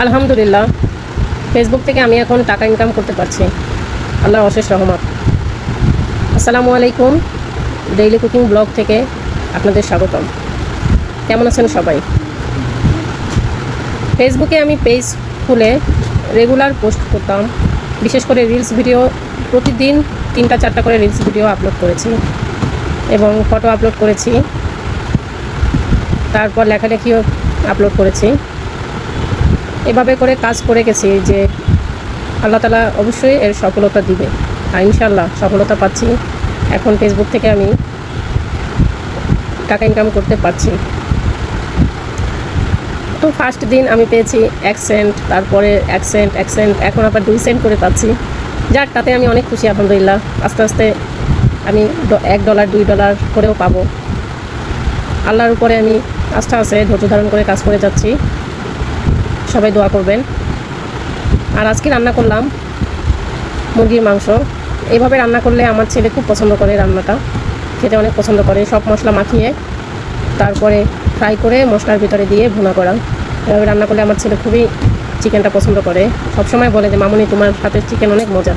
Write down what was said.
আলহামদুলিল্লাহ, ফেসবুক থেকে আমি এখন টাকা ইনকাম করতে পারছি, আল্লাহর অশেষ রহমত। আসসালামু আলাইকুম, ডেইলি কুকিং ব্লগ থেকে আপনাদের স্বাগতম। কেমন আছেন সবাই? ফেসবুকে আমি পেজ খুলে রেগুলার পোস্ট করতাম, বিশেষ করে রিলস ভিডিও। প্রতিদিন 3-4টা করে রিলস ভিডিও আপলোড করেছি এবং ফটো আপলোড করেছি, তারপর লেখালেখিও আপলোড করেছি। এভাবে করে কাজ করে গেছি যে আল্লাহ তাআলা অবশ্যই এর সফলতা দিবে, আর ইনশাআল্লাহ সফলতা পাচ্ছি। এখন ফেসবুক থেকে আমি টাকা ইনকাম করতে পারছি। তো ফার্স্ট দিন আমি পেয়েছি 1 সেন্ট, তারপরে 1 সেন্ট, 1 সেন্ট, এখন আবার 2 সেন্ট করে পাচ্ছি। যাক, তাতে আমি অনেক খুশি আলহামদুলিল্লাহ। আস্তে আস্তে আমি $1, $2 করেও পাবো। আল্লাহর উপরে আমি আস্থা আছে, ধৈর্য ধারণ করে কাজ করে যাচ্ছি। সবাই দোয়া করবেন। আর আজকে রান্না করলাম মুরগির মাংস। এইভাবে রান্না করলে আমার ছেলে খুব পছন্দ করে, রান্নাটা খেতে অনেক পছন্দ করে। সব মশলা মাখিয়ে তারপরে ফ্রাই করে মশলার ভিতরে দিয়ে ভুনা করা। এভাবে রান্না করলে আমার ছেলে খুবই চিকেনটা পছন্দ করে। সবসময় বলে যে মামুনি, তোমার হাতের চিকেন অনেক মজা।